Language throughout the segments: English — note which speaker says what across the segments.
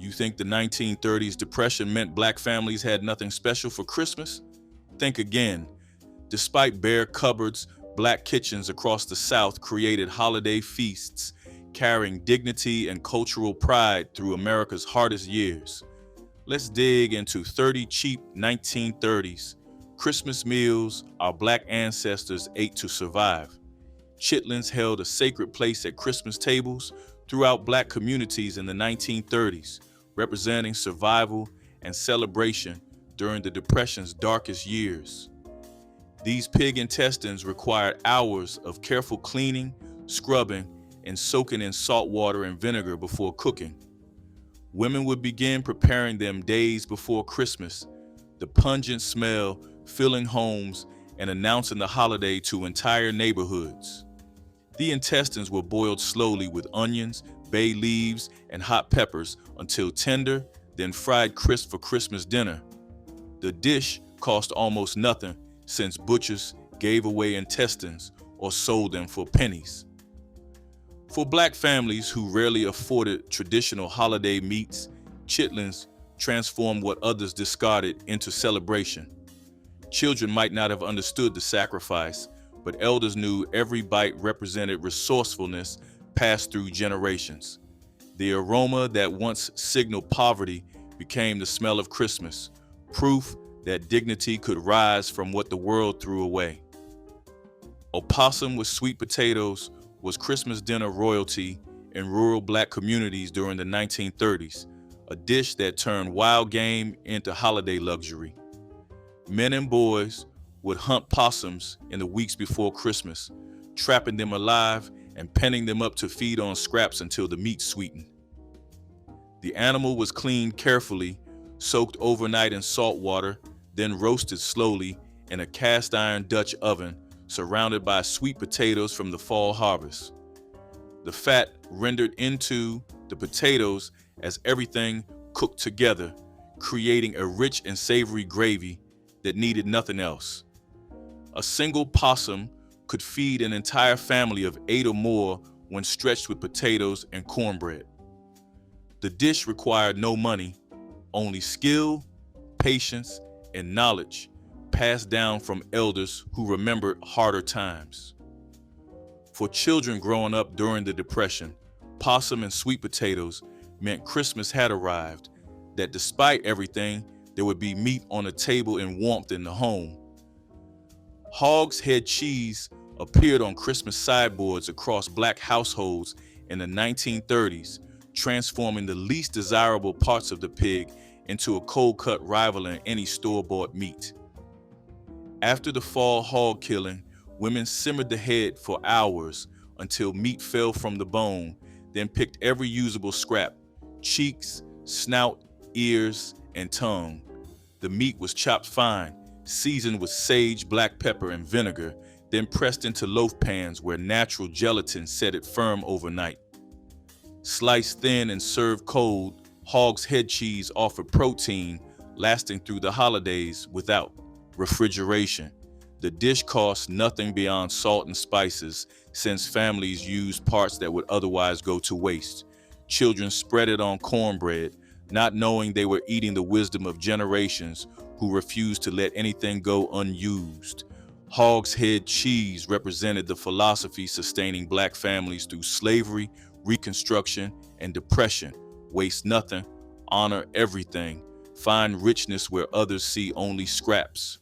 Speaker 1: You think the 1930s depression meant black families had nothing special for Christmas? Think again. Despite bare cupboards, black kitchens across the South created holiday feasts, carrying dignity and cultural pride through America's hardest years. Let's dig into 30 cheap 1930s Christmas meals our black ancestors ate to survive. Chitlins held a sacred place at Christmas tables throughout black communities in the 1930s, representing survival and celebration during the Depression's darkest years. These pig intestines required hours of careful cleaning, scrubbing, and soaking in salt water and vinegar before cooking. Women would begin preparing them days before Christmas, the pungent smell filling homes and announcing the holiday to entire neighborhoods. The intestines were boiled slowly with onions, bay leaves, and hot peppers until tender, then fried crisp for Christmas dinner. The dish cost almost nothing since butchers gave away intestines or sold them for pennies. For black families who rarely afforded traditional holiday meats, chitlins transformed what others discarded into celebration. Children might not have understood the sacrifice, but elders knew every bite represented resourcefulness passed through generations. The aroma that once signaled poverty became the smell of Christmas, proof that dignity could rise from what the world threw away. A possum with sweet potatoes was Christmas dinner royalty in rural black communities during the 1930s, a dish that turned wild game into holiday luxury. Men and boys would hunt possums in the weeks before Christmas, trapping them alive and penning them up to feed on scraps until the meat sweetened. The animal was cleaned carefully, soaked overnight in salt water, then roasted slowly in a cast iron Dutch oven surrounded by sweet potatoes from the fall harvest. The fat rendered into the potatoes as everything cooked together, creating a rich and savory gravy that needed nothing else. A single possum could feed an entire family of 8 or more when stretched with potatoes and cornbread. The dish required no money, only skill, patience, and knowledge passed down from elders who remembered harder times. For children growing up during the Depression, possum and sweet potatoes meant Christmas had arrived, that despite everything, there would be meat on the table and warmth in the home. Hogs head cheese appeared on Christmas sideboards across black households in the 1930s, transforming the least desirable parts of the pig into a cold-cut rivaling any store-bought meat. After the fall hog killing, women simmered the head for hours until meat fell from the bone, then picked every usable scrap: cheeks, snout, ears, and tongue. The meat was chopped fine, seasoned with sage, black pepper, and vinegar, then pressed into loaf pans where natural gelatin set it firm overnight. Sliced thin and served cold, hog's head cheese offered protein, lasting through the holidays without refrigeration. The dish cost nothing beyond salt and spices, since families used parts that would otherwise go to waste. Children spread it on cornbread, not knowing they were eating the wisdom of generations who refused to let anything go unused. Hog's head cheese represented the philosophy sustaining black families through slavery, Reconstruction, and Depression. Waste nothing, honor everything, find richness where others see only scraps.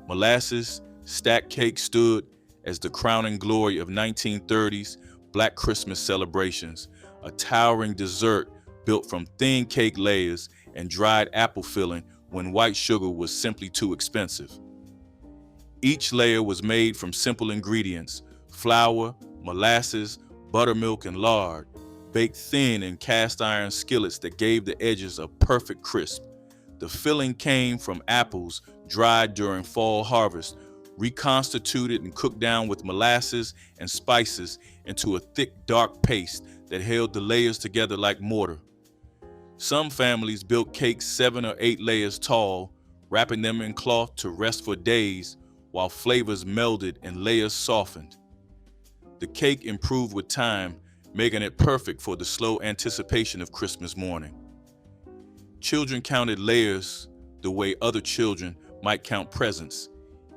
Speaker 1: Molasses, stacked cake stood as the crowning glory of 1930s Black Christmas celebrations, a towering dessert built from thin cake layers and dried apple filling when white sugar was simply too expensive. Each layer was made from simple ingredients: flour, molasses, buttermilk, and lard, baked thin in cast iron skillets that gave the edges a perfect crisp. The filling came from apples dried during fall harvest, reconstituted and cooked down with molasses and spices into a thick, dark paste that held the layers together like mortar. Some families built cakes 7 or 8 layers tall, wrapping them in cloth to rest for days while flavors melded and layers softened. The cake improved with time, making it perfect for the slow anticipation of Christmas morning. Children counted layers the way other children might count presents,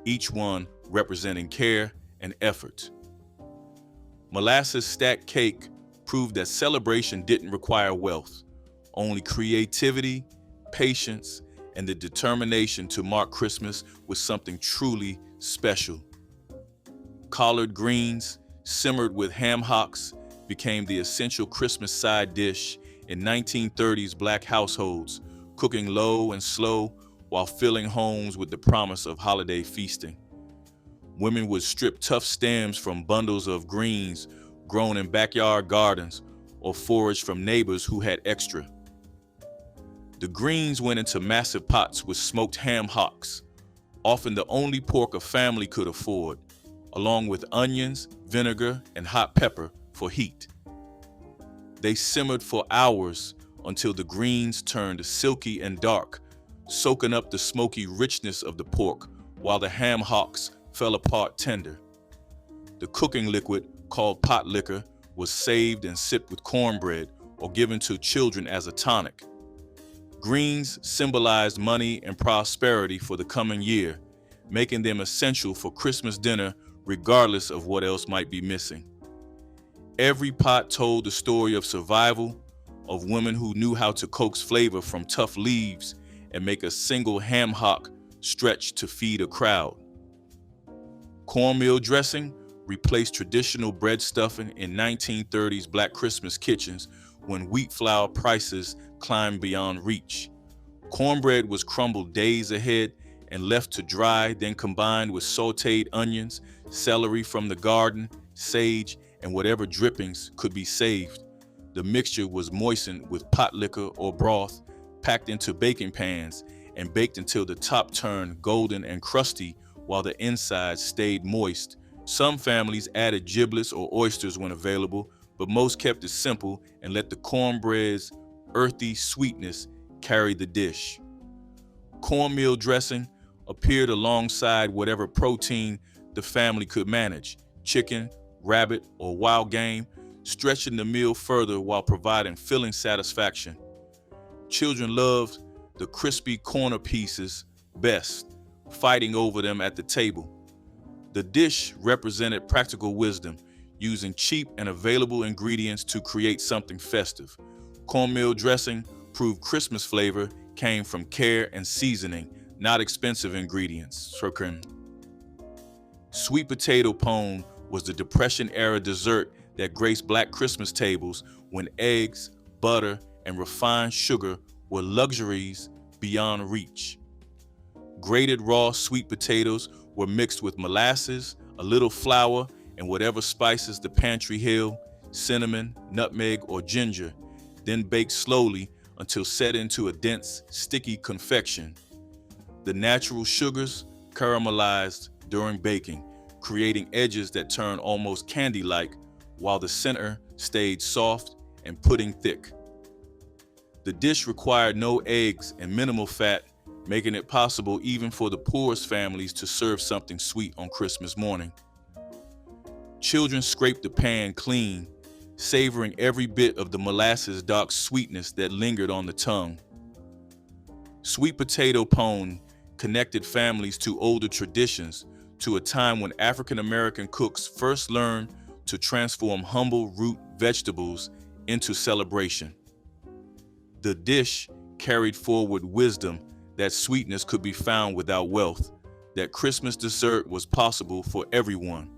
Speaker 1: each one representing care and effort. Molasses stacked cake proved that celebration didn't require wealth, only creativity, patience, and the determination to mark Christmas with something truly special. Collard greens, simmered with ham hocks, became the essential Christmas side dish in 1930s Black households, cooking low and slow while filling homes with the promise of holiday feasting. Women would strip tough stems from bundles of greens grown in backyard gardens or forage from neighbors who had extra. The greens went into massive pots with smoked ham hocks, often the only pork a family could afford, along with onions, vinegar, and hot pepper for heat. They simmered for hours until the greens turned silky and dark, soaking up the smoky richness of the pork while the ham hocks fell apart tender. The cooking liquid, called Potlikker, was saved and sipped with cornbread or given to children as a tonic. Greens symbolized money and prosperity for the coming year, making them essential for Christmas dinner regardless of what else might be missing. Every pot told the story of survival, of women who knew how to coax flavor from tough leaves and make a single ham hock stretch to feed a crowd. Cornmeal dressing replaced traditional bread stuffing in 1930s Black Christmas kitchens when wheat flour prices climbed beyond reach. Cornbread was crumbled days ahead and left to dry, then combined with sautéed onions, celery from the garden, sage, and whatever drippings could be saved. The mixture was moistened with pot liquor or broth, packed into baking pans, and baked until the top turned golden and crusty while the inside stayed moist. Some families added giblets or oysters when available, but most kept it simple and let the cornbread's earthy sweetness carry the dish. Cornmeal dressing appeared alongside whatever protein the family could manage, chicken, rabbit, or wild game, stretching the meal further while providing filling satisfaction. Children loved the crispy corner pieces best, fighting over them at the table. The dish represented practical wisdom, using cheap and available ingredients to create something festive. Cornmeal dressing proved Christmas flavor came from care and seasoning, not expensive ingredients. Sweet potato pone was the Depression-era dessert that graced Black Christmas tables when eggs, butter, and refined sugar were luxuries beyond reach. Grated raw sweet potatoes were mixed with molasses, a little flour, and whatever spices the pantry held, cinnamon, nutmeg, or ginger, then baked slowly until set into a dense, sticky confection. The natural sugars caramelized during baking, creating edges that turned almost candy-like, while the center stayed soft and pudding thick. The dish required no eggs and minimal fat, making it possible even for the poorest families to serve something sweet on Christmas morning. Children scraped the pan clean, savoring every bit of the molasses dark sweetness that lingered on the tongue. Sweet potato pone connected families to older traditions, to a time when African American cooks first learned to transform humble root vegetables into celebration. The dish carried forward wisdom that sweetness could be found without wealth, that Christmas dessert was possible for everyone.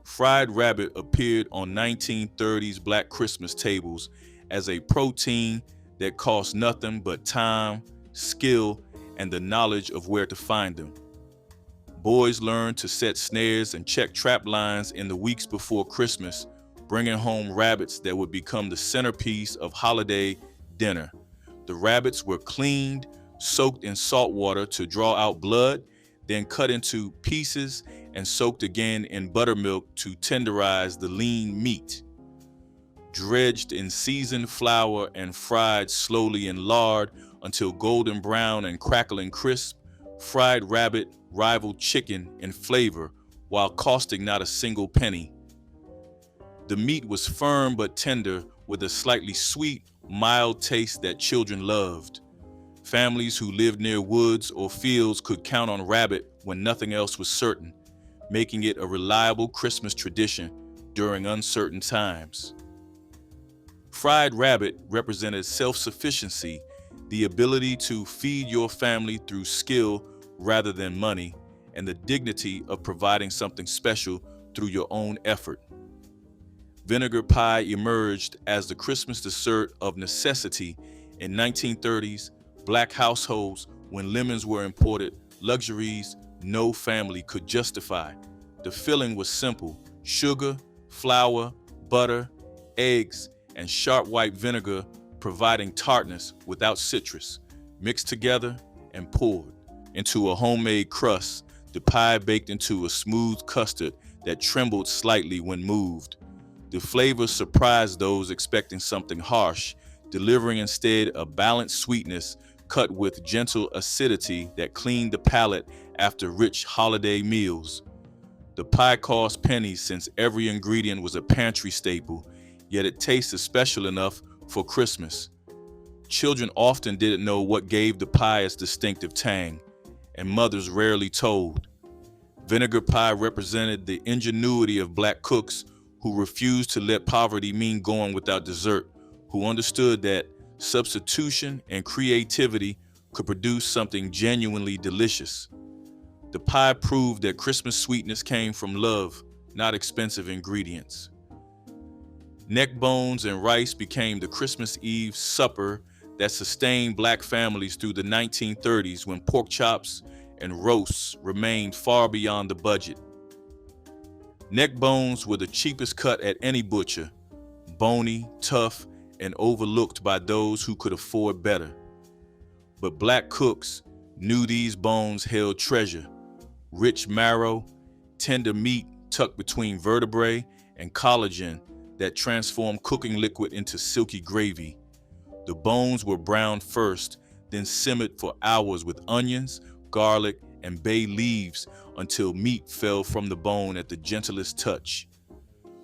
Speaker 1: Fried rabbit appeared on 1930s Black Christmas tables as a protein that cost nothing but time, skill, and the knowledge of where to find them. Boys learned to set snares and check trap lines in the weeks before Christmas, bringing home rabbits that would become the centerpiece of holiday dinner. The rabbits were cleaned, soaked in salt water to draw out blood, then cut into pieces and soaked again in buttermilk to tenderize the lean meat. Dredged in seasoned flour and fried slowly in lard until golden brown and crackling crisp, fried rabbit rivaled chicken in flavor while costing not a single penny. The meat was firm but tender with a slightly sweet mild taste that children loved. Families who lived near woods or fields could count on rabbit when nothing else was certain, making it a reliable Christmas tradition during uncertain times. Fried rabbit represented self-sufficiency, the ability to feed your family through skill rather than money, and the dignity of providing something special through your own effort. Vinegar pie emerged as the Christmas dessert of necessity in 1930s Black households when lemons were imported, luxuries no family could justify. The filling was simple: sugar, flour, butter, eggs, and sharp white vinegar providing tartness without citrus. Mixed together and poured into a homemade crust, the pie baked into a smooth custard that trembled slightly when moved. The flavor surprised those expecting something harsh, delivering instead a balanced sweetness cut with gentle acidity that cleaned the palate after rich holiday meals. The pie cost pennies since every ingredient was a pantry staple, yet it tasted special enough for Christmas. Children often didn't know what gave the pie its distinctive tang, and mothers rarely told. Vinegar pie represented the ingenuity of Black cooks who refused to let poverty mean going without dessert, who understood that substitution and creativity could produce something genuinely delicious. The pie proved that Christmas sweetness came from love, not expensive ingredients. Neckbones and rice became the Christmas Eve supper that sustained Black families through the 1930s when pork chops and roasts remained far beyond the budget. Neckbones were the cheapest cut at any butcher, bony, tough, and overlooked by those who could afford better. But Black cooks knew these bones held treasure: rich marrow, tender meat tucked between vertebrae, and collagen that transformed cooking liquid into silky gravy. The bones were browned first, then simmered for hours with onions, garlic, and bay leaves until meat fell from the bone at the gentlest touch.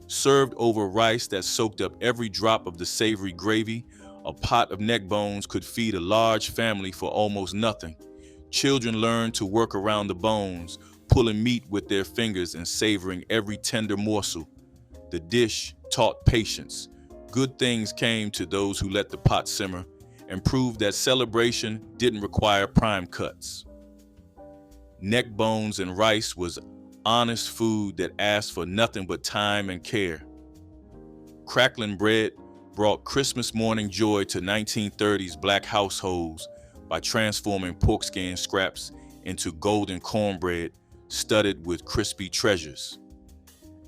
Speaker 1: Served over rice that soaked up every drop of the savory gravy, a pot of neckbones could feed a large family for almost nothing. Children learned to work around the bones, pulling meat with their fingers and savoring every tender morsel. The dish taught patience. Good things came to those who let the pot simmer, and proved that celebration didn't require prime cuts. Neckbones and rice was honest food that asked for nothing but time and care. Crackling bread brought Christmas morning joy to 1930s Black households by transforming pork skin scraps into golden cornbread studded with crispy treasures.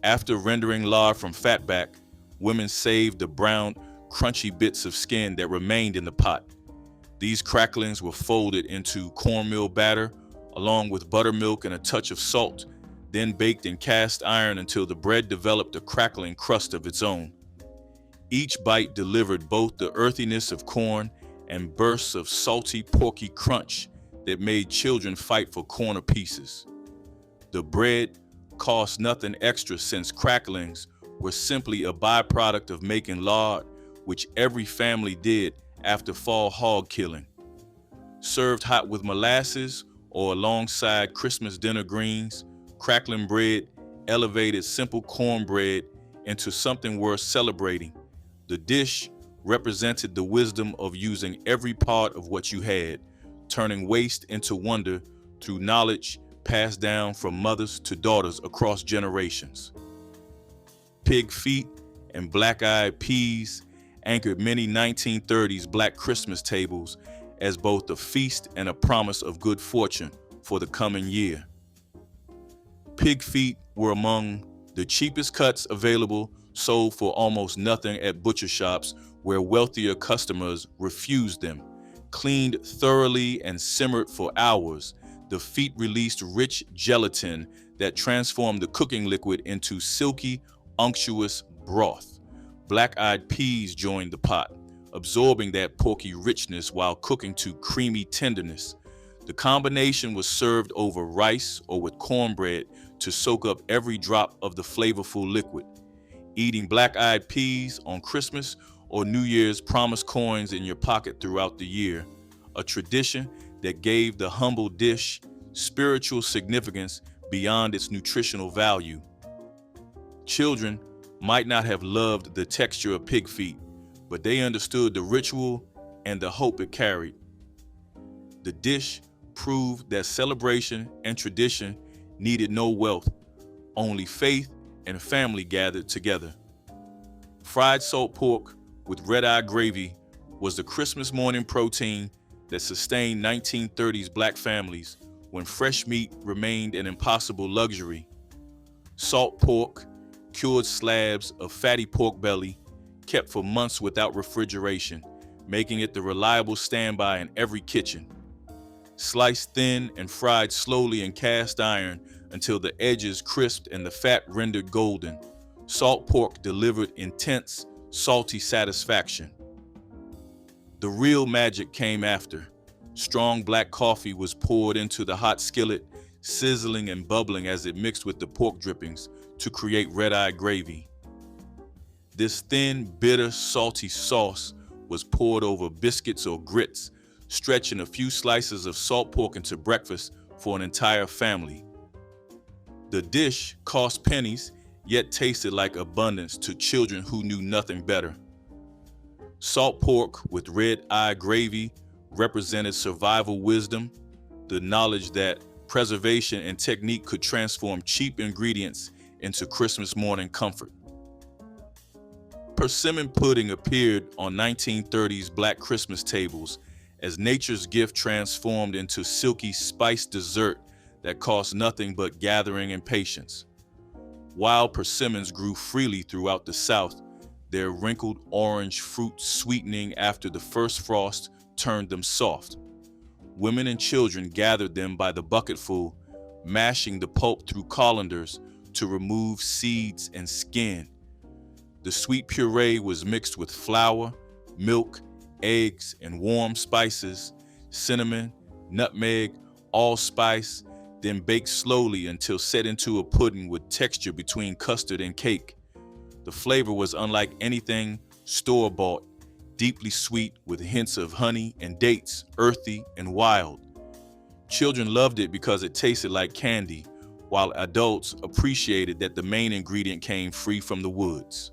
Speaker 1: After rendering lard from fatback, women saved the brown, crunchy bits of skin that remained in the pot. These cracklings were folded into cornmeal batter along with buttermilk and a touch of salt, then baked in cast iron until the bread developed a crackling crust of its own. Each bite delivered both the earthiness of corn and bursts of salty, porky crunch that made children fight for corner pieces. The bread cost nothing extra since cracklings were simply a byproduct of making lard, which every family did after fall hog killing. Served hot with molasses or alongside Christmas dinner greens, crackling bread elevated simple cornbread into something worth celebrating. The dish represented the wisdom of using every part of what you had, turning waste into wonder through knowledge passed down from mothers to daughters across generations. Pig feet and black-eyed peas anchored many 1930s Black Christmas tables as both a feast and a promise of good fortune for the coming year. Pig feet were among the cheapest cuts available, sold for almost nothing at butcher shops where wealthier customers refused them. Cleaned thoroughly and simmered for hours, the feet released rich gelatin that transformed the cooking liquid into silky, unctuous broth. Black-eyed peas joined the pot, absorbing that porky richness while cooking to creamy tenderness. The combination was served over rice or with cornbread to soak up every drop of the flavorful liquid. Eating black-eyed peas on Christmas or New Year's promise coins in your pocket throughout the year, a tradition that gave the humble dish spiritual significance beyond its nutritional value. Children might not have loved the texture of pig feet, but they understood the ritual and the hope it carried. The dish proved that celebration and tradition needed no wealth, only faith and family gathered together. Fried salt pork with red-eye gravy was the Christmas morning protein that sustained 1930s black families when fresh meat remained an impossible luxury. Salt pork, cured slabs of fatty pork belly, kept for months without refrigeration, making it the reliable standby in every kitchen. Sliced thin and fried slowly in cast iron until the edges crisped and the fat rendered golden, salt pork delivered intense, salty satisfaction. The real magic came after. Strong black coffee was poured into the hot skillet, sizzling and bubbling as it mixed with the pork drippings to create red-eye gravy. This thin, bitter, salty sauce was poured over biscuits or grits, stretching a few slices of salt pork into breakfast for an entire family. The dish cost pennies, yet tasted like abundance to children who knew nothing better. Salt pork with red-eye gravy represented survival wisdom, the knowledge that preservation and technique could transform cheap ingredients into Christmas morning comfort. Persimmon pudding appeared on 1930s black Christmas tables as nature's gift transformed into silky spiced dessert that cost nothing but gathering and patience. Wild persimmons grew freely throughout the South, their wrinkled orange fruit sweetening after the first frost turned them soft. Women and children gathered them by the bucketful, mashing the pulp through colanders to remove seeds and skin. The sweet puree was mixed with flour, milk, eggs, and warm spices, cinnamon, nutmeg, allspice, then baked slowly until set into a pudding with texture between custard and cake. The flavor was unlike anything store-bought, deeply sweet with hints of honey and dates, earthy and wild. Children loved it because it tasted like candy, while adults appreciated that the main ingredient came free from the woods.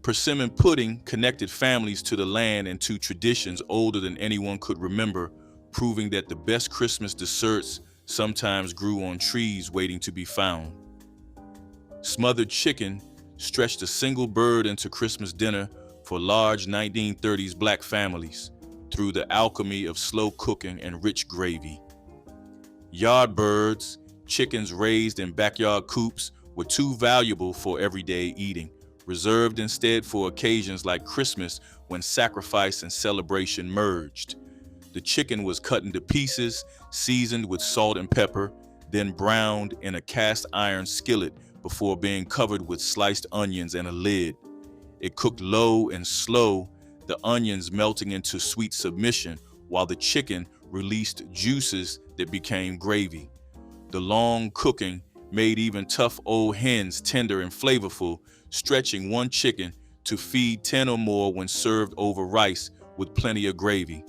Speaker 1: Persimmon pudding connected families to the land and to traditions older than anyone could remember, proving that the best Christmas desserts sometimes grew on trees waiting to be found. Smothered chicken stretched a single bird into Christmas dinner for large 1930s black families through the alchemy of slow cooking and rich gravy. Yard birds, chickens raised in backyard coops, were too valuable for everyday eating, reserved instead for occasions like Christmas when sacrifice and celebration merged. The chicken was cut into pieces, seasoned with salt and pepper, then browned in a cast iron skillet before being covered with sliced onions and a lid. It cooked low and slow, the onions melting into sweet submission, while the chicken released juices that became gravy. The long cooking made even tough old hens tender and flavorful, stretching one chicken to feed 10 or more when served over rice with plenty of gravy.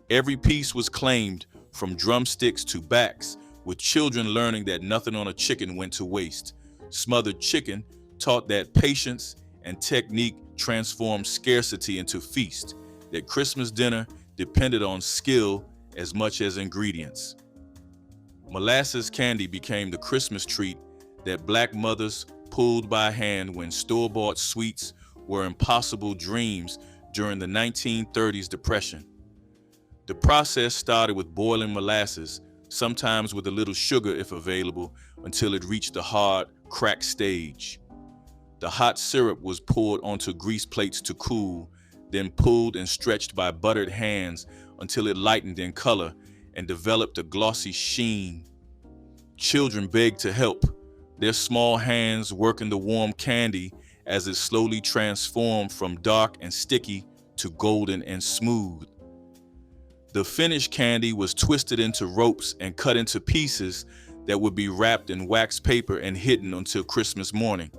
Speaker 1: Every piece was claimed, from drumsticks to backs, with children learning that nothing on a chicken went to waste. Smothered chicken taught that patience and technique transformed scarcity into feast, that Christmas dinner depended on skill as much as ingredients. Molasses candy became the Christmas treat that black mothers pulled by hand when store-bought sweets were impossible dreams during the 1930s Depression. The process started with boiling molasses, sometimes with a little sugar if available, until it reached the hard, cracked stage. The hot syrup was poured onto grease plates to cool, then pulled and stretched by buttered hands until it lightened in color and developed a glossy sheen. Children begged to help, their small hands working the warm candy as it slowly transformed from dark and sticky to golden and smooth. The finished candy was twisted into ropes and cut into pieces that would be wrapped in wax paper and hidden until Christmas morning.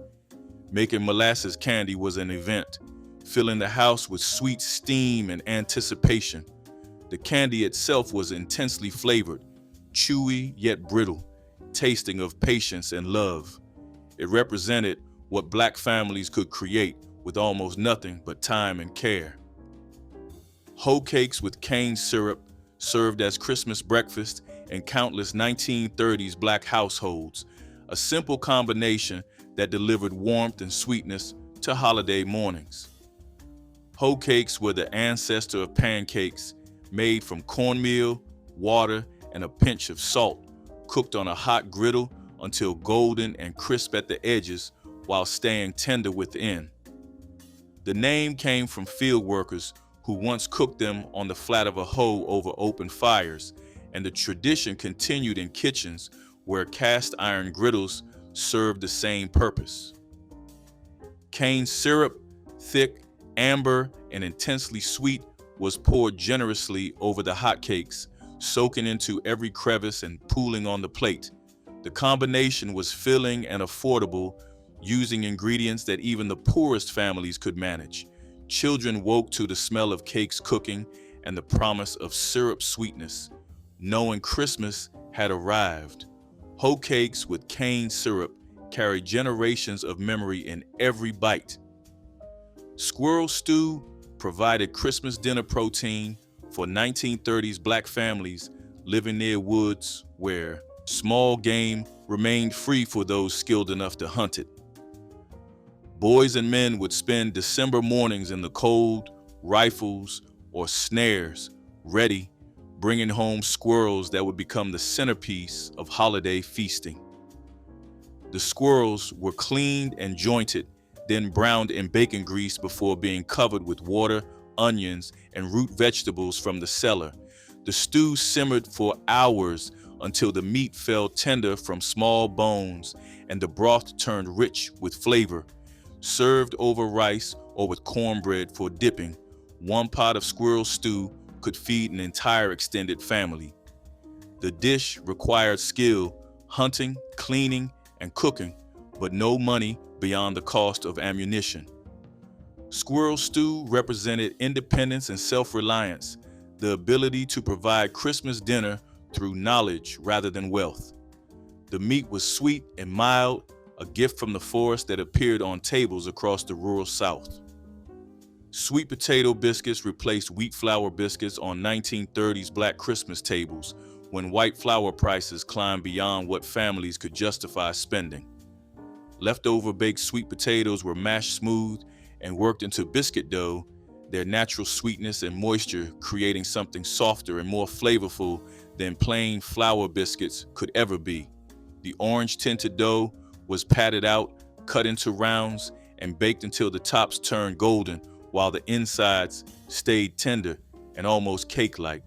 Speaker 1: Making molasses candy was an event. filling the house with sweet steam and anticipation. The candy itself was intensely flavored, chewy yet brittle, tasting of patience and love. It represented what Black families could create with almost nothing but time and care. Hoe cakes with cane syrup served as Christmas breakfast in countless 1930s Black households, a simple combination that delivered warmth and sweetness to holiday mornings. Hoe cakes were the ancestor of pancakes, made from cornmeal, water, and a pinch of salt, cooked on a hot griddle until golden and crisp at the edges while staying tender within. The name came from field workers who once cooked them on the flat of a hoe over open fires, and the tradition continued in kitchens where cast iron griddles served the same purpose. Cane syrup, thick, amber, and intensely sweet, was poured generously over the hotcakes, soaking into every crevice and pooling on the plate. The combination was filling and affordable, using ingredients that even the poorest families could manage. Children woke to the smell of cakes cooking and the promise of syrup sweetness, knowing Christmas had arrived. Hoe cakes with cane syrup carry generations of memory in every bite. Squirrel stew provided Christmas dinner protein for 1930s Black families living near woods where small game remained free for those skilled enough to hunt it. Boys and men would spend December mornings in the cold, rifles or snares ready, bringing home squirrels that would become the centerpiece of holiday feasting. The squirrels were cleaned and jointed, then browned in bacon grease before being covered with water, onions, and root vegetables from the cellar. The stew simmered for hours until the meat fell tender from small bones and the broth turned rich with flavor. Served over rice or with cornbread for dipping, one pot of squirrel stew could feed an entire extended family. The dish required skill, hunting, cleaning, and cooking, but no money beyond the cost of ammunition. Squirrel stew represented independence and self-reliance, the ability to provide Christmas dinner through knowledge rather than wealth. The meat was sweet and mild, a gift from the forest that appeared on tables across the rural South. Sweet potato biscuits replaced wheat flour biscuits on 1930s Black Christmas tables when white flour prices climbed beyond what families could justify spending. Leftover baked sweet potatoes were mashed smooth and worked into biscuit dough, their natural sweetness and moisture creating something softer and more flavorful than plain flour biscuits could ever be. The orange-tinted dough was patted out, cut into rounds, and baked until the tops turned golden while the insides stayed tender and almost cake-like.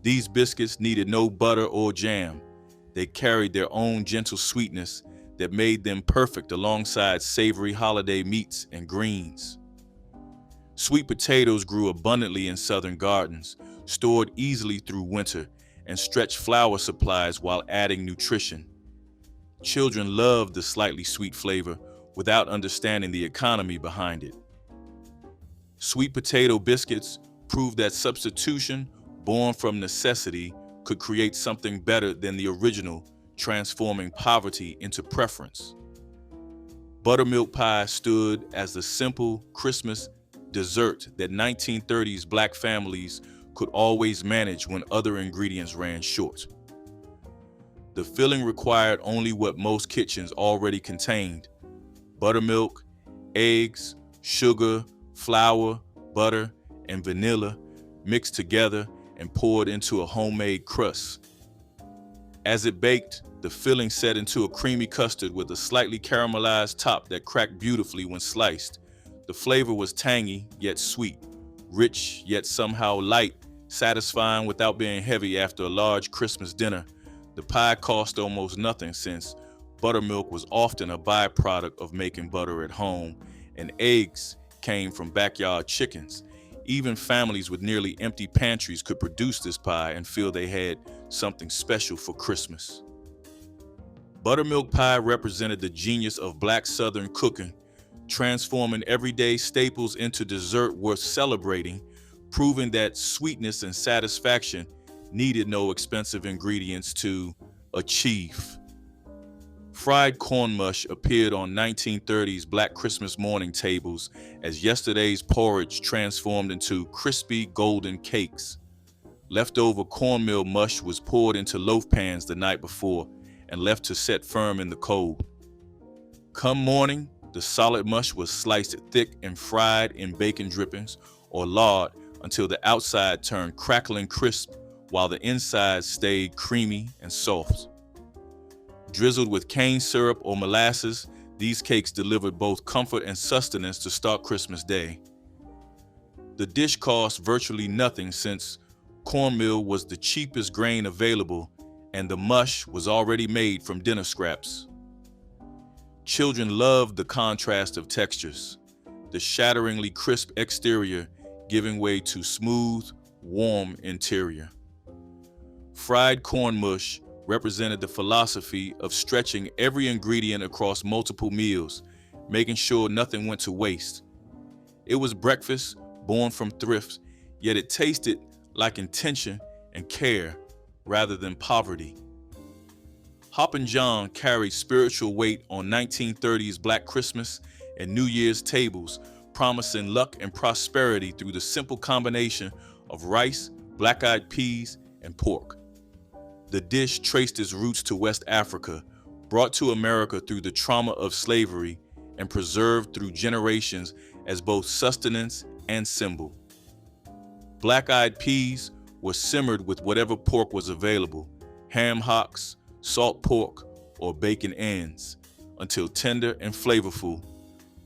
Speaker 1: These biscuits needed no butter or jam. They carried their own gentle sweetness that made them perfect alongside savory holiday meats and greens. Sweet potatoes grew abundantly in southern gardens, stored easily through winter, and stretched flour supplies while adding nutrition. Children loved the slightly sweet flavor without understanding the economy behind it. Sweet potato biscuits proved that substitution, born from necessity, could create something better than the original, transforming poverty into preference. Buttermilk pie stood as the simple Christmas dessert that 1930s Black families could always manage when other ingredients ran short. The filling required only what most kitchens already contained: buttermilk, eggs, sugar, flour, butter, and vanilla mixed together and poured into a homemade crust. As it baked, the filling set into a creamy custard with a slightly caramelized top that cracked beautifully when sliced. The flavor was tangy yet sweet, rich yet somehow light, satisfying without being heavy after a large Christmas dinner. The pie cost almost nothing since buttermilk was often a byproduct of making butter at home, and eggs came from backyard chickens. Even families with nearly empty pantries could produce this pie and feel they had something special for Christmas. Buttermilk pie represented the genius of Black Southern cooking, transforming everyday staples into dessert worth celebrating, proving that sweetness and satisfaction needed no expensive ingredients to achieve. Fried corn mush appeared on 1930s Black Christmas morning tables as yesterday's porridge transformed into crispy golden cakes. Leftover cornmeal mush was poured into loaf pans the night before and left to set firm in the cold. Come morning, the solid mush was sliced thick and fried in bacon drippings or lard until the outside turned crackling crisp while the inside stayed creamy and soft. Drizzled with cane syrup or molasses, these cakes delivered both comfort and sustenance to start Christmas Day. The dish cost virtually nothing since cornmeal was the cheapest grain available and the mush was already made from dinner scraps. Children loved the contrast of textures, the shatteringly crisp exterior giving way to smooth, warm interior. Fried corn mush represented the philosophy of stretching every ingredient across multiple meals, making sure nothing went to waste. It was breakfast born from thrift, yet it tasted like intention and care rather than poverty. Hoppin' John carried spiritual weight on 1930s Black Christmas and New Year's tables, promising luck and prosperity through the simple combination of rice, black-eyed peas, and pork. The dish traced its roots to West Africa, brought to America through the trauma of slavery, and preserved through generations as both sustenance and symbol. Black-eyed peas were simmered with whatever pork was available, ham hocks, salt pork, or bacon ends, until tender and flavorful.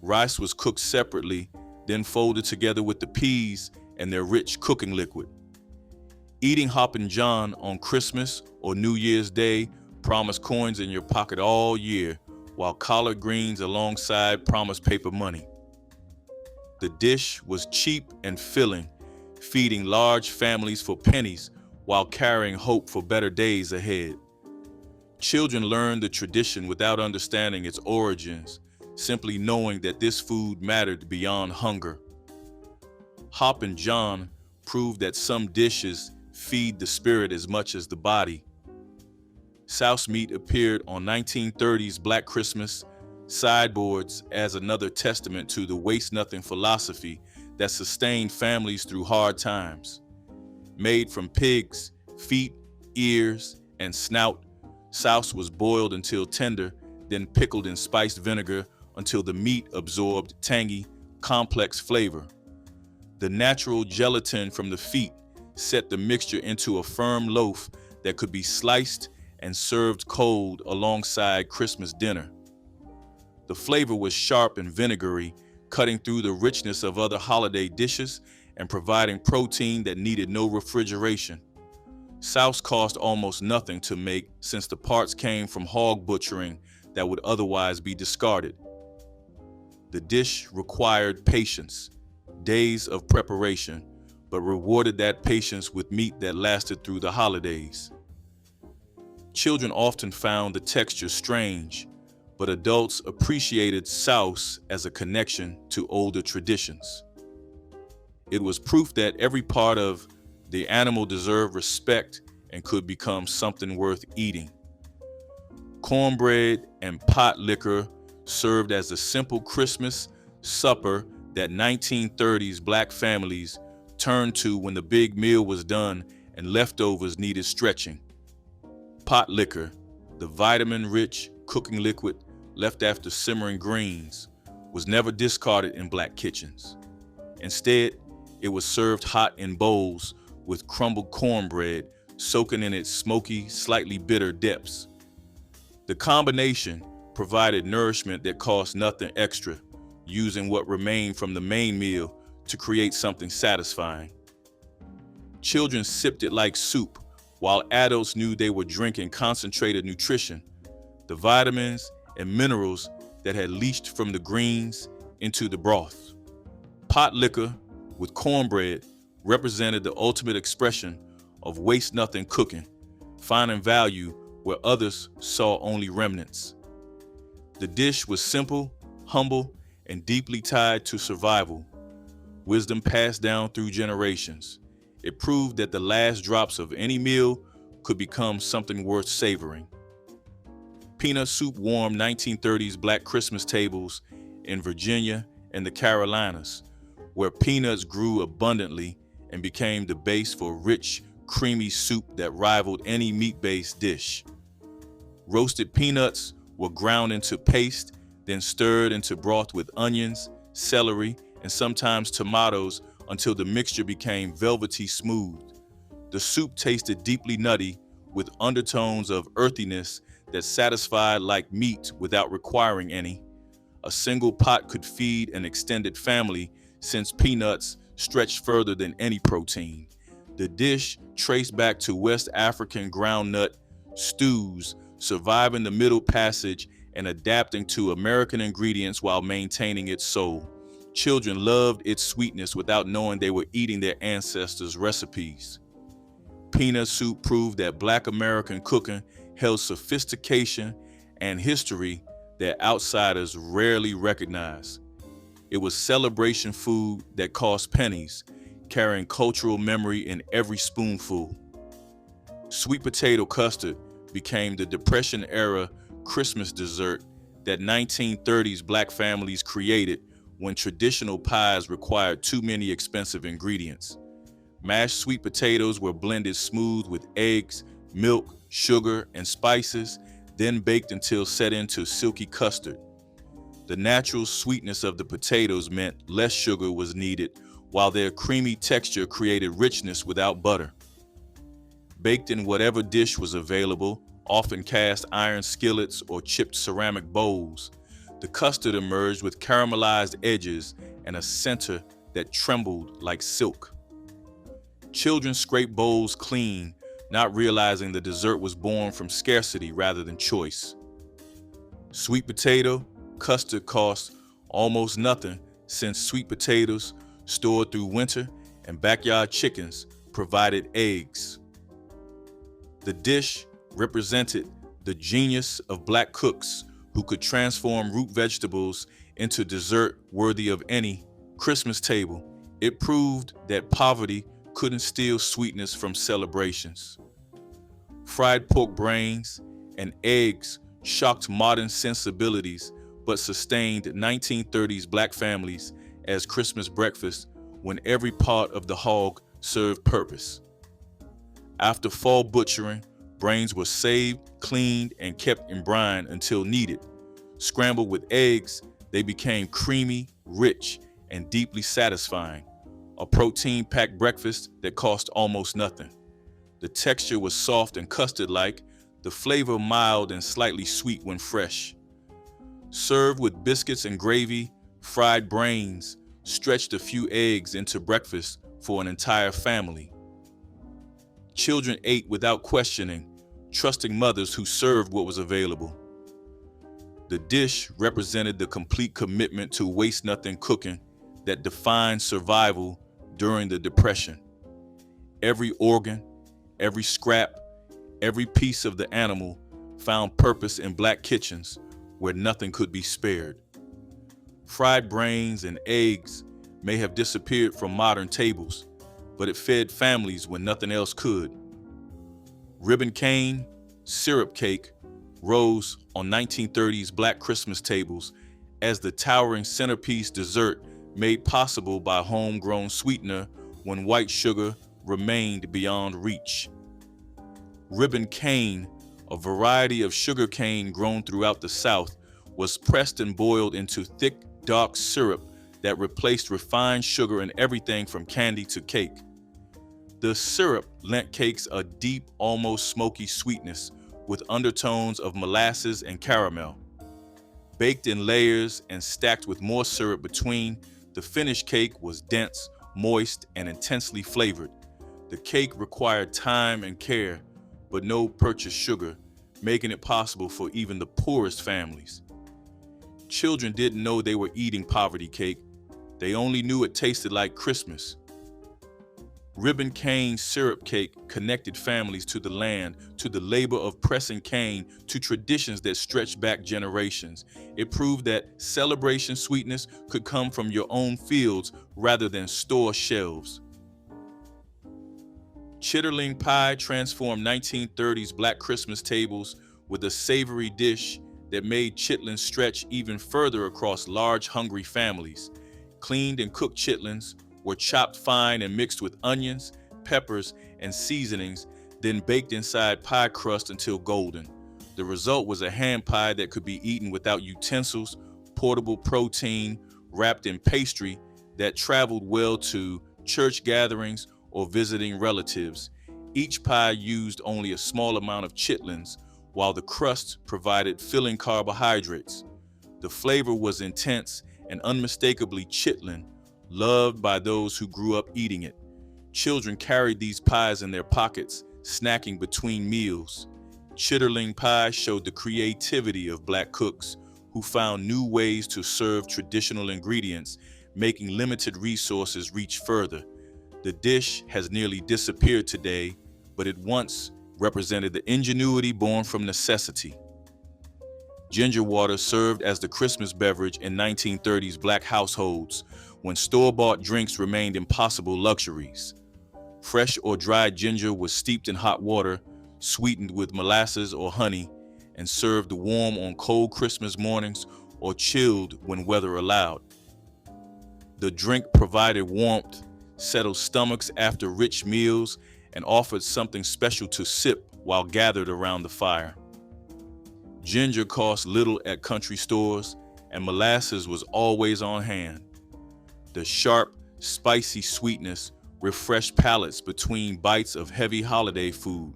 Speaker 1: Rice was cooked separately, then folded together with the peas and their rich cooking liquid. Eating Hoppin' John on Christmas or New Year's Day promised coins in your pocket all year, while collard greens alongside promised paper money. The dish was cheap and filling, feeding large families for pennies while carrying hope for better days ahead. Children learned the tradition without understanding its origins, simply knowing that this food mattered beyond hunger. Hoppin' John proved that some dishes feed the spirit as much as the body. Souse meat appeared on 1930s Black Christmas sideboards as another testament to the waste-nothing philosophy that sustained families through hard times. Made from pigs, feet, ears, and snout, souse was boiled until tender, then pickled in spiced vinegar until the meat absorbed tangy, complex flavor. The natural gelatin from the feet set the mixture into a firm loaf that could be sliced and served cold alongside Christmas dinner. The flavor was sharp and vinegary, cutting through the richness of other holiday dishes and providing protein that needed no refrigeration. Souse cost almost nothing to make since the parts came from hog butchering that would otherwise be discarded. The dish required patience, days of preparation, but rewarded that patience with meat that lasted through the holidays. Children often found the texture strange, but adults appreciated souse as a connection to older traditions. It was proof that every part of the animal deserved respect and could become something worth eating. Cornbread and potlikker served as a simple Christmas supper that 1930s Black families turned to when the big meal was done and leftovers needed stretching. Potlikker, the vitamin-rich cooking liquid left after simmering greens, was never discarded in Black kitchens. Instead, it was served hot in bowls with crumbled cornbread soaking in its smoky, slightly bitter depths. The combination provided nourishment that cost nothing extra, using what remained from the main meal to create something satisfying. Children sipped it like soup, while adults knew they were drinking concentrated nutrition, the vitamins and minerals that had leached from the greens into the broth. Potlikker with cornbread represented the ultimate expression of waste-nothing cooking, finding value where others saw only remnants. The dish was simple, humble, and deeply tied to survival, wisdom passed down through generations. It proved that the last drops of any meal could become something worth savoring. Peanut soup warmed 1930s Black Christmas tables in Virginia and the Carolinas, where peanuts grew abundantly and became the base for rich, creamy soup that rivaled any meat-based dish. Roasted peanuts were ground into paste, then stirred into broth with onions, celery, and sometimes tomatoes until the mixture became velvety smooth. The soup tasted deeply nutty with undertones of earthiness that satisfied like meat without requiring any. A single pot could feed an extended family since peanuts stretched further than any protein. The dish traced back to West African groundnut stews, surviving the Middle Passage and adapting to American ingredients while maintaining its soul. Children loved its sweetness without knowing they were eating their ancestors' recipes. Peanut soup proved that Black American cooking held sophistication and history that outsiders rarely recognize. It was celebration food that cost pennies, carrying cultural memory in every spoonful. Sweet potato custard became the Depression-era Christmas dessert that 1930s Black families created when traditional pies required too many expensive ingredients. Mashed sweet potatoes were blended smooth with eggs, milk, sugar, and spices, then baked until set into silky custard. The natural sweetness of the potatoes meant less sugar was needed, while their creamy texture created richness without butter. Baked in whatever dish was available, often cast iron skillets or chipped ceramic bowls, the custard emerged with caramelized edges and a center that trembled like silk. Children scraped bowls clean, not realizing the dessert was born from scarcity rather than choice. Sweet potato custard cost almost nothing since sweet potatoes stored through winter and backyard chickens provided eggs. The dish represented the genius of Black cooks who could transform root vegetables into dessert worthy of any Christmas table. It proved that poverty couldn't steal sweetness from celebrations. Fried pork brains and eggs shocked modern sensibilities but sustained 1930s Black families as Christmas breakfast when every part of the hog served purpose. After fall butchering, brains were saved, cleaned, and kept in brine until needed. Scrambled with eggs, they became creamy, rich, and deeply satisfying. A protein-packed breakfast that cost almost nothing. The texture was soft and custard-like, the flavor mild and slightly sweet when fresh. Served with biscuits and gravy, fried brains stretched a few eggs into breakfast for an entire family. Children ate without questioning, trusting mothers who served what was available. The dish represented the complete commitment to waste-nothing cooking that defined survival during the Depression. Every organ, every scrap, every piece of the animal found purpose in Black kitchens where nothing could be spared. Fried brains and eggs may have disappeared from modern tables, but it fed families when nothing else could. Ribbon cane, syrup cake rose on 1930s Black Christmas tables as the towering centerpiece dessert made possible by homegrown sweetener when white sugar remained beyond reach. Ribbon cane, a variety of sugar cane grown throughout the South, was pressed and boiled into thick, dark syrup that replaced refined sugar in everything from candy to cake. The syrup lent cakes a deep, almost smoky sweetness with undertones of molasses and caramel. Baked in layers and stacked with more syrup between, the finished cake was dense, moist, and intensely flavored. The cake required time and care, but no purchased sugar, making it possible for even the poorest families. Children didn't know they were eating poverty cake. They only knew it tasted like Christmas. Ribbon cane syrup cake connected families to the land, to the labor of pressing cane, to traditions that stretch back generations. It proved that celebration sweetness could come from your own fields rather than store shelves. Chitterling pie transformed 1930s Black Christmas tables with a savory dish that made chitlins stretch even further across large, hungry families. Cleaned and cooked chitlins were chopped fine and mixed with onions, peppers, and seasonings, then baked inside pie crust until golden. The result was a ham pie that could be eaten without utensils, portable protein, wrapped in pastry that traveled well to church gatherings or visiting relatives. Each pie used only a small amount of chitlins, while the crust provided filling carbohydrates. The flavor was intense and unmistakably chitlin, loved by those who grew up eating it. Children carried these pies in their pockets, snacking between meals. Chitterling pie showed the creativity of Black cooks who found new ways to serve traditional ingredients, making limited resources reach further. The dish has nearly disappeared today, but it once represented the ingenuity born from necessity. Ginger water served as the Christmas beverage in 1930s Black households when store-bought drinks remained impossible luxuries. Fresh or dried ginger was steeped in hot water, sweetened with molasses or honey, and served warm on cold Christmas mornings or chilled when weather allowed. The drink provided warmth, settled stomachs after rich meals, and offered something special to sip while gathered around the fire. Ginger cost little at country stores, and molasses was always on hand. The sharp, spicy sweetness refreshed palates between bites of heavy holiday food.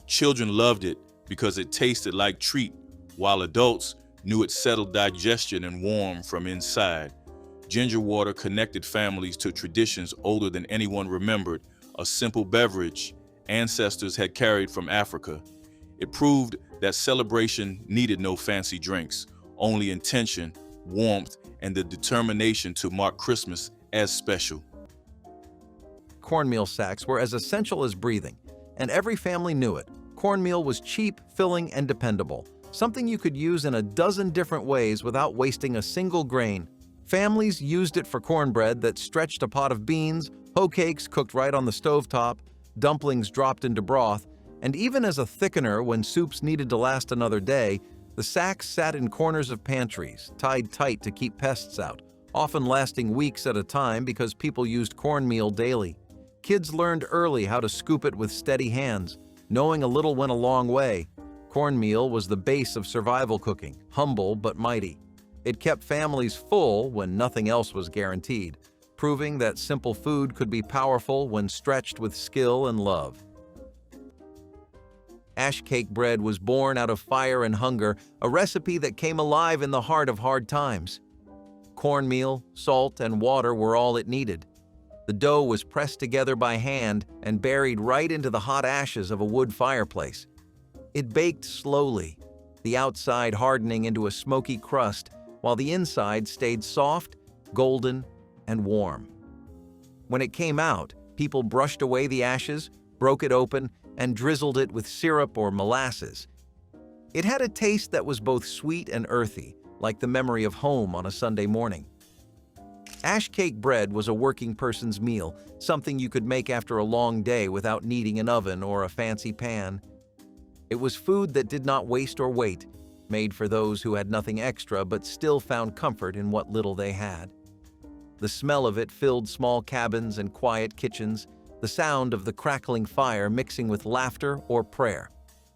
Speaker 1: Children loved it because it tasted like treat, while adults knew it settled digestion and warmed from inside. Ginger water connected families to traditions older than anyone remembered, a simple beverage ancestors had carried from Africa. It proved that celebration needed no fancy drinks, only intention, warmth, and the determination to mark Christmas as special.
Speaker 2: Cornmeal sacks were as essential as breathing, and every family knew it. Cornmeal was cheap, filling, and dependable, something you could use in a dozen different ways without wasting a single grain. Families used it for cornbread that stretched a pot of beans, hoe cakes cooked right on the stovetop, dumplings dropped into broth, and even as a thickener when soups needed to last another day. The sacks sat in corners of pantries, tied tight to keep pests out, often lasting weeks at a time because people used cornmeal daily. Kids learned early how to scoop it with steady hands. Knowing a little went a long way. Cornmeal was the base of survival cooking, humble but mighty. It kept families full when nothing else was guaranteed, proving that simple food could be powerful when stretched with skill and love. Ash cake bread was born out of fire and hunger, a recipe that came alive in the heart of hard times. Cornmeal, salt, and water were all it needed. The dough was pressed together by hand and buried right into the hot ashes of a wood fireplace. It baked slowly, the outside hardening into a smoky crust, while the inside stayed soft, golden, and warm. When it came out, people brushed away the ashes, broke it open, and drizzled it with syrup or molasses. It had a taste that was both sweet and earthy, like the memory of home on a Sunday morning. Ash cake bread was a working person's meal, something you could make after a long day without needing an oven or a fancy pan. It was food that did not waste or wait, made for those who had nothing extra but still found comfort in what little they had. The smell of it filled small cabins and quiet kitchens, the sound of the crackling fire mixing with laughter or prayer.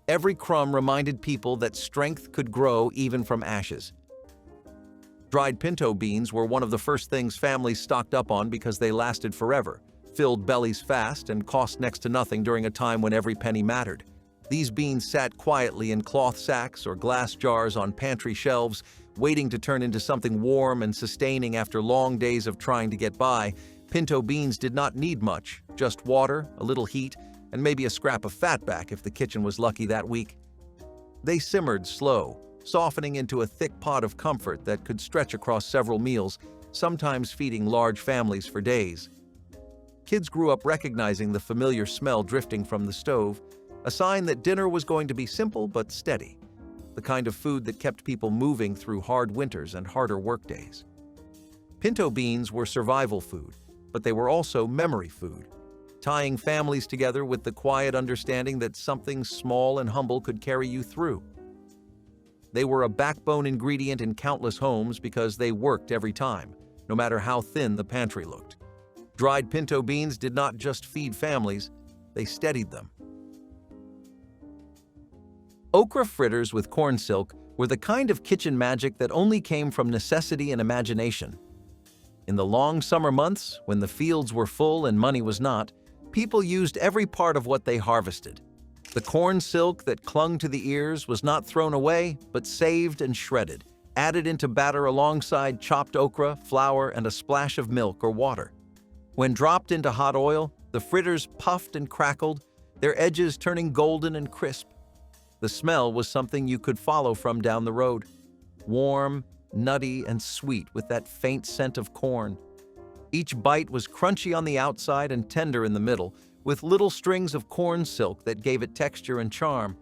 Speaker 2: Every crumb reminded people that strength could grow even from ashes. Dried pinto beans were one of the first things families stocked up on because they lasted forever, filled bellies fast, and cost next to nothing during a time when every penny mattered. These beans sat quietly in cloth sacks or glass jars on pantry shelves, waiting to turn into something warm and sustaining after long days of trying to get by. Pinto beans did not need much, just water, a little heat, and maybe a scrap of fatback if the kitchen was lucky that week. They simmered slow, softening into a thick pot of comfort that could stretch across several meals, sometimes feeding large families for days. Kids grew up recognizing the familiar smell drifting from the stove, a sign that dinner was going to be simple but steady, the kind of food that kept people moving through hard winters and harder workdays. Pinto beans were survival food, but they were also memory food, tying families together with the quiet understanding that something small and humble could carry you through. They were a backbone ingredient in countless homes because they worked every time, no matter how thin the pantry looked. Dried pinto beans did not just feed families, they steadied them. Okra fritters with corn silk were the kind of kitchen magic that only came from necessity and imagination. In the long summer months, when the fields were full and money was not, people used every part of what they harvested. The corn silk that clung to the ears was not thrown away, but saved and shredded, added into batter alongside chopped okra, flour, and a splash of milk or water. When dropped into hot oil, the fritters puffed and crackled, their edges turning golden and crisp. The smell was something you could follow from down the road. Warm, nutty, and sweet with that faint scent of corn. Each bite was crunchy on the outside and tender in the middle, with little strings of corn silk that gave it texture and charm.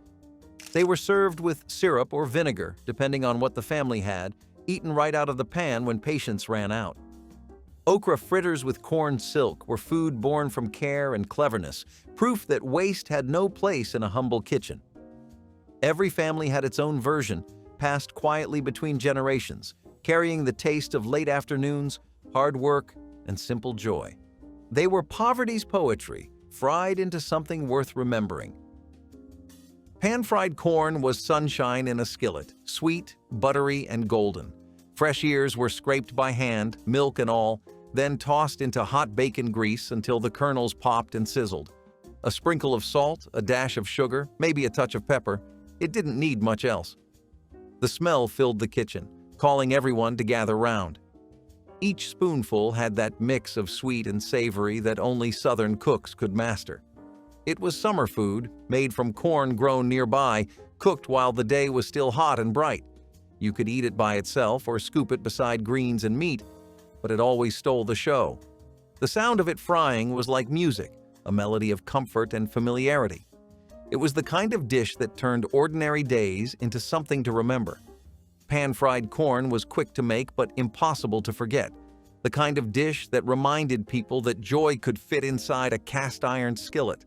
Speaker 2: They were served with syrup or vinegar, depending on what the family had, eaten right out of the pan when patience ran out. Okra fritters with corn silk were food born from care and cleverness, proof that waste had no place in a humble kitchen. Every family had its own version, passed quietly between generations, carrying the taste of late afternoons, hard work, and simple joy. They were poverty's poetry, fried into something worth remembering. Pan-fried corn was sunshine in a skillet, sweet, buttery, and golden. Fresh ears were scraped by hand, milk and all, then tossed into hot bacon grease until the kernels popped and sizzled. A sprinkle of salt, a dash of sugar, maybe a touch of pepper. It didn't need much else. The smell filled the kitchen, calling everyone to gather round. Each spoonful had that mix of sweet and savory that only Southern cooks could master. It was summer food, made from corn grown nearby, cooked while the day was still hot and bright. You could eat it by itself or scoop it beside greens and meat, but it always stole the show. The sound of it frying was like music, a melody of comfort and familiarity. It was the kind of dish that turned ordinary days into something to remember. Pan-fried corn was quick to make but impossible to forget, the kind of dish that reminded people that joy could fit inside a cast-iron skillet.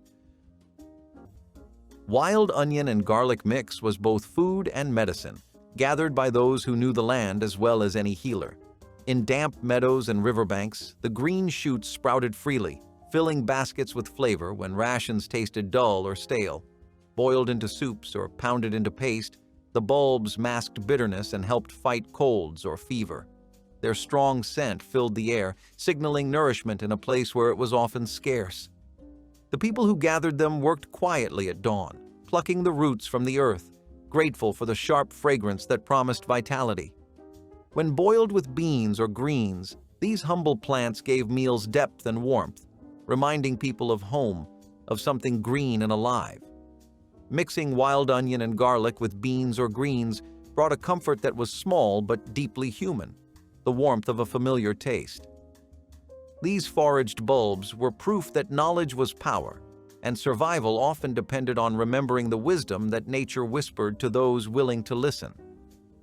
Speaker 2: Wild onion and garlic mix was both food and medicine, gathered by those who knew the land as well as any healer. In damp meadows and riverbanks, the green shoots sprouted freely, filling baskets with flavor when rations tasted dull or stale. Boiled into soups or pounded into paste, the bulbs masked bitterness and helped fight colds or fever. Their strong scent filled the air, signaling nourishment in a place where it was often scarce. The people who gathered them worked quietly at dawn, plucking the roots from the earth, grateful for the sharp fragrance that promised vitality. When boiled with beans or greens, these humble plants gave meals depth and warmth, reminding people of home, of something green and alive. Mixing wild onion and garlic with beans or greens brought a comfort that was small but deeply human, the warmth of a familiar taste. These foraged bulbs were proof that knowledge was power, and survival often depended on remembering the wisdom that nature whispered to those willing to listen.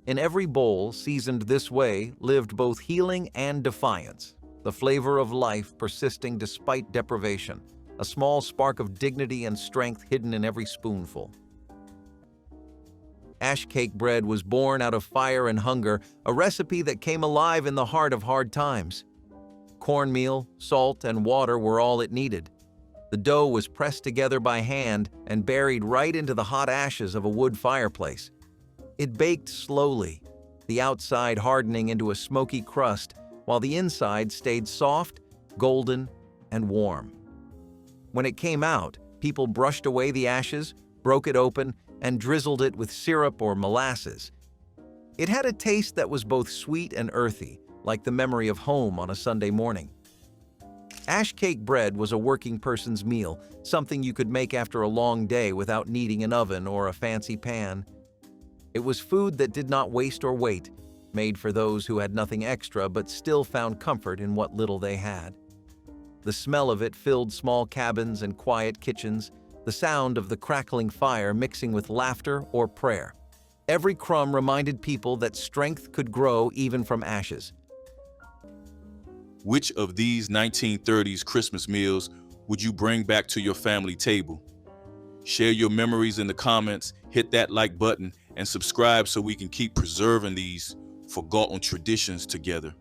Speaker 2: In every bowl, seasoned this way, lived both healing and defiance, the flavor of life persisting despite deprivation, a small spark of dignity and strength hidden in every spoonful. Ash cake bread was born out of fire and hunger, a recipe that came alive in the heart of hard times. Cornmeal, salt, and water were all it needed. The dough was pressed together by hand and buried right into the hot ashes of a wood fireplace. It baked slowly, the outside hardening into a smoky crust, while the inside stayed soft, golden, and warm. When it came out, people brushed away the ashes, broke it open, and drizzled it with syrup or molasses. It had a taste that was both sweet and earthy, like the memory of home on a Sunday morning. Ash cake bread was a working person's meal, something you could make after a long day without needing an oven or a fancy pan. It was food that did not waste or wait, made for those who had nothing extra but still found comfort in what little they had. The smell of it filled small cabins and quiet kitchens, the sound of the crackling fire mixing with laughter or prayer. Every crumb reminded people that strength could grow even from ashes.
Speaker 1: Which of these 1930s Christmas meals would you bring back to your family table? Share your memories in the comments, hit that like button, and subscribe so we can keep preserving these forgotten traditions together.